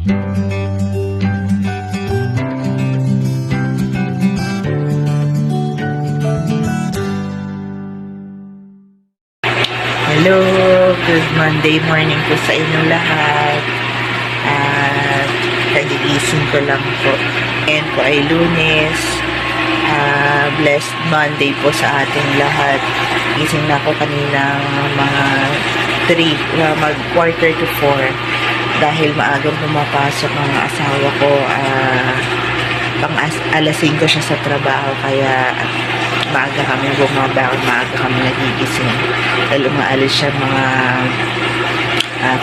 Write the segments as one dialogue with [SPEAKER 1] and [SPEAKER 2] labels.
[SPEAKER 1] Hello, good Monday morning po sa inyong lahat. At kagigising ko lang po. Ngayon po ay Lunes. Blessed Monday po sa ating lahat. Gising na ako kanina mga 3, mag quarter to 4 dahil maagang pumapasok ang asawa ko. Alas 5 siya sa trabaho, kaya maaga kami bumabaon, maaga kami nagigising. Dahil umaalis siya mga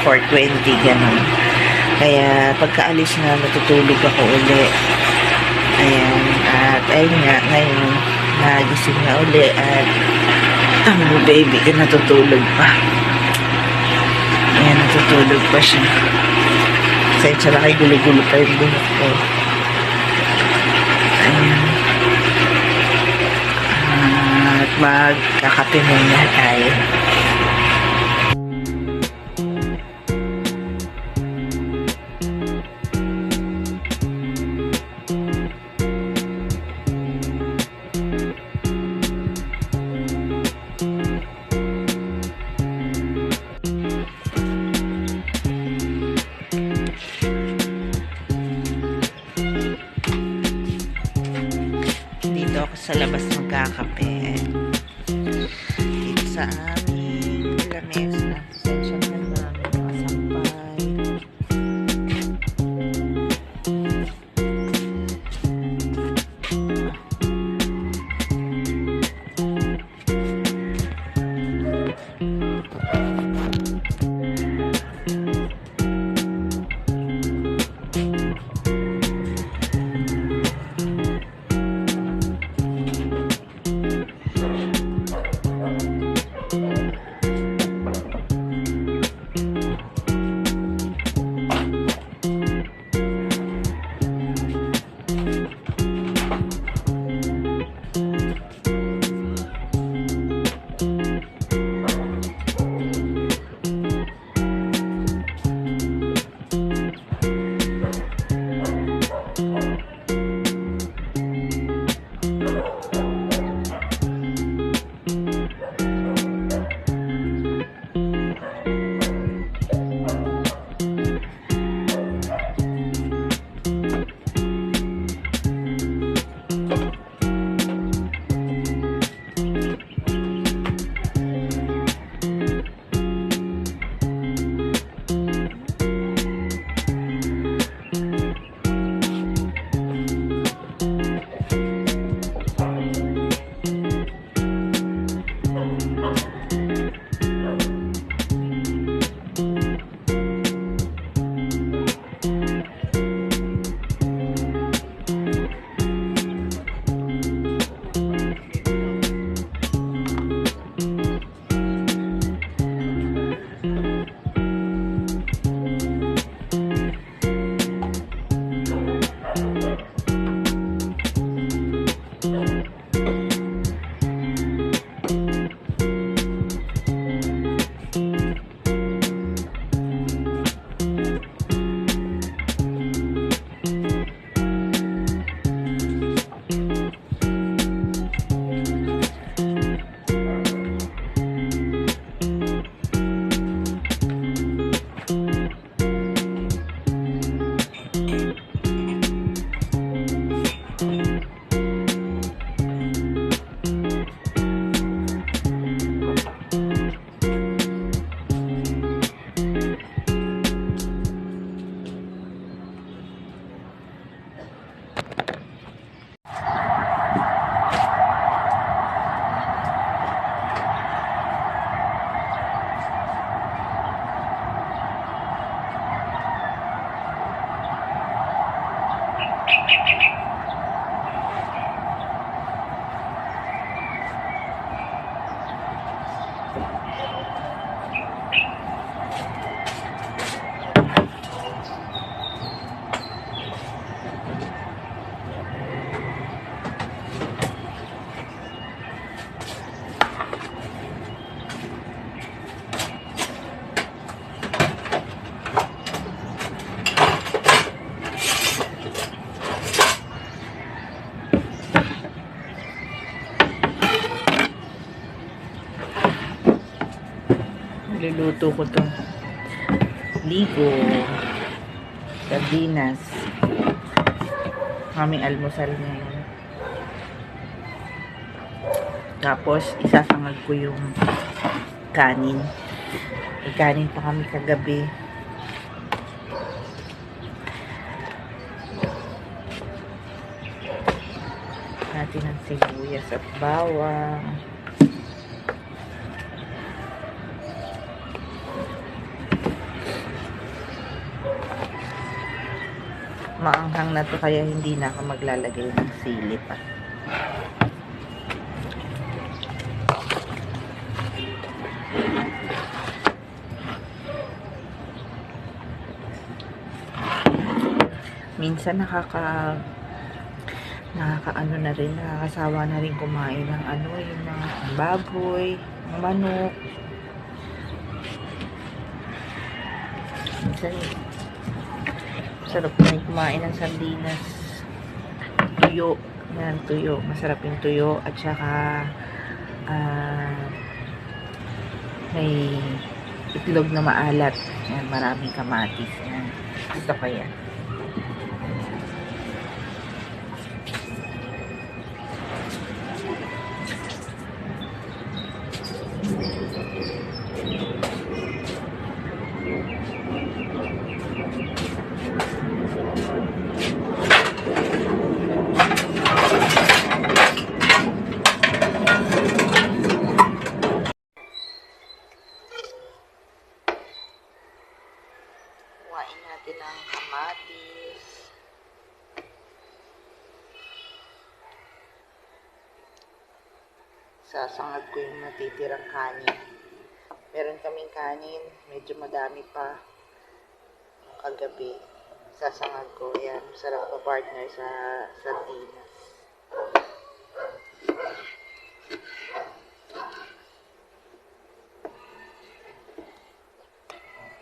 [SPEAKER 1] 4:20, gano'n. Kaya pagkaalis na, natutulog ako uli. Ayan, at ayun nga, ngayon, nagising na uli at ang baby ko natutulog pa. Ayan, natutulog pa siya. Sensya na kayo, gulo-gulo pa yung buhok ko. Ayan. At magkakape muna tayo. Dito ako sa labas magkakape. Dito sa aming lamesa. Pasensya na namin mga sampay. Niluto ko tong ligo, sardinas. Aming almusal ngayon. Tapos, isasangag ko yung kanin. May kanin pa kami kagabi. Natin ng sibuyas at bawang. Maanghang na to kaya hindi na ako maglalagay ng sili pa. Minsan nakakaano na rin, nakakasawa na rin kumain ng yung mga baboy, ng manok. Minsan sarap na kumain ng sardinas, tuyo. Yan, tuyo. Masarap yung tuyo. At saka may itlog na maalat. Yan, maraming kamatis. Yan. Gusto ko yan. Kuhain natin ang kamatis. Sasangag ko yung natitirang kanin. Meron kaming kanin, medyo madami pa kagabi. Sasangag ko. Yan, sarap pa partner sa sardinas.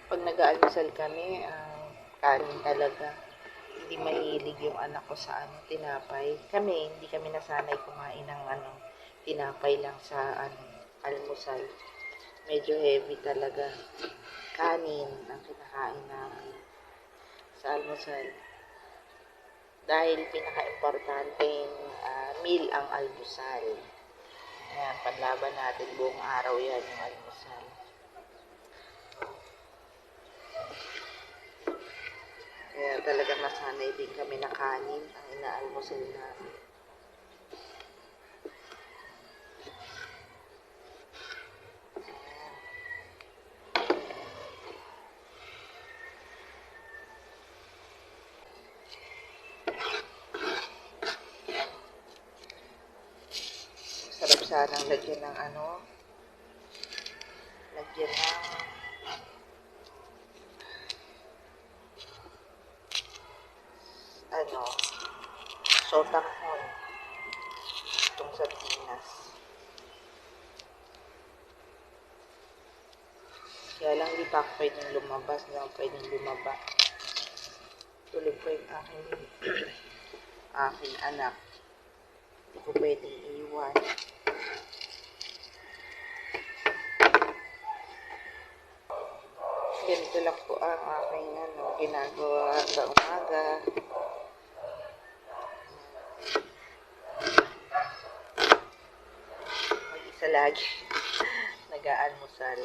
[SPEAKER 1] Pag nag-aalmusal kami, kanin talaga. Hindi mahilig yung anak ko sa tinapay. Hindi kami nasanay kumain ng tinapay lang sa almusal. Medyo heavy talaga. Kanin ang kinakain namin sa almusal. Dahil pinaka-importanteng meal ang almusal. Ayan, panlaban natin buong araw yan yung almusal. Kaya talaga nasanay din kami na kanin ang inaalmusal namin. Sarap sanang lagyan ng lagyan ng sotanghon itong sardinas. Kaya lang di pa ako pwedeng lumabas, hindi ako pwedeng lumaba. Tulog ko yung aking anak. Hindi ko pwedeng iwan. Ganito lang po ang aking ginagawa sa umaga. Mag-isa lagi nag-aalmusal.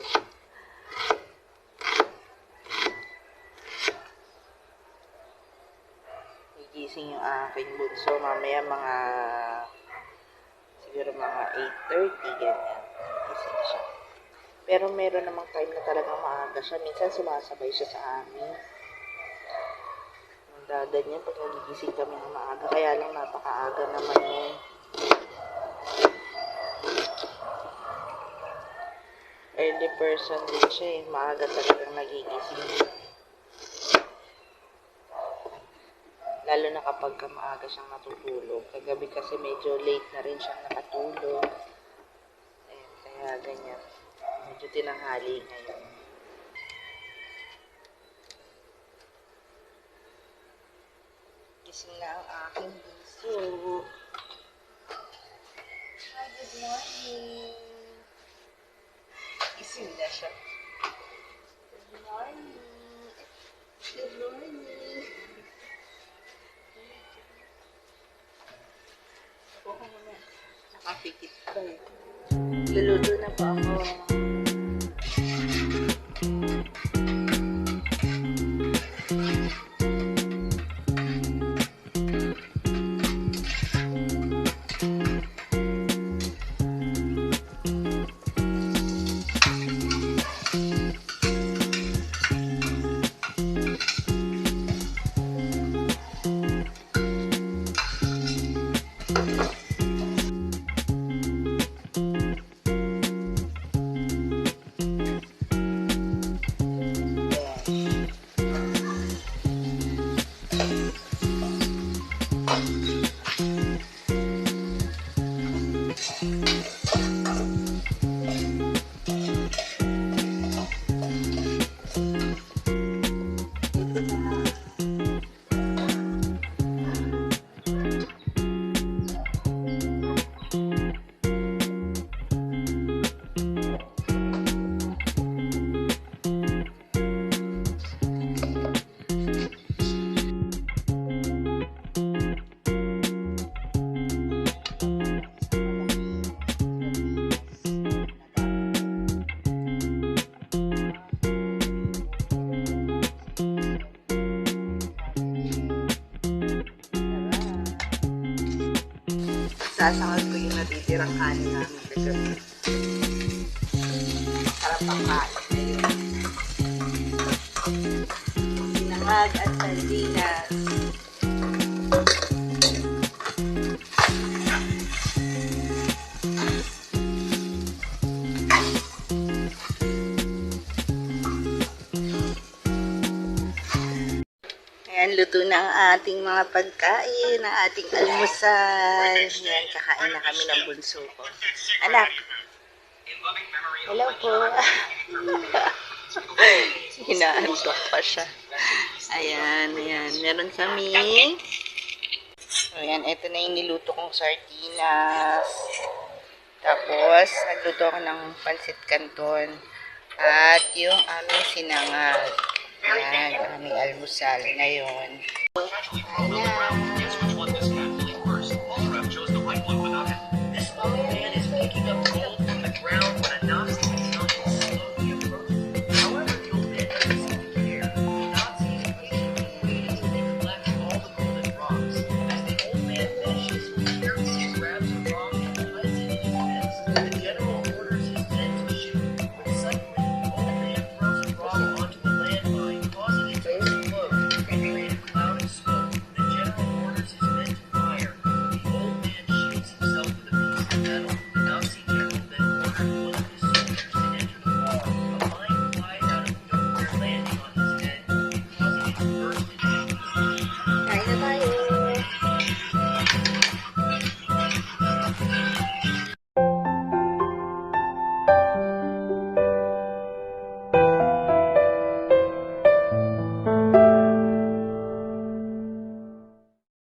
[SPEAKER 1] Gigising yung aking bunso mamaya siguro mga 8:30 ganyan. Gising siya. Pero meron namang time na talagang maaga siya. Minsan sumasabay siya sa amin. Ang dada niya pag nagigising kami ng maaga. Kaya lang napakaaga naman yun. Early person din siya eh. Maaga talagang nagigising. Lalo na kapag maaga siyang natutulog. Kagabi kasi medyo late na rin siyang nakatulog. Ayan, kaya ganyan. Medyo tinanghali ngayon. Gising na ang aking bunso. Hi, good morning. Gising na siya. Good morning. Ako muna. Nakapikit pa eh. Luluto na po ako. Sasangag ko yung natitirang kanin namin kagabi. Sarap ang kanin na yun. Sinangag at sardinas. Ayan, luto na ang ating mga pagkain, ang ating almusal. Ayan, kakain na kami ng bunso ko. Anak! Hello po! Hinaantok pa siya. Ayan, ayan. Meron kami. Ayan, ito na yung niluto kong sardinas. Tapos, nagluto ako ng pansit canton. At yung aming sinangag. Ayan, aming almusal ngayon. Ayan.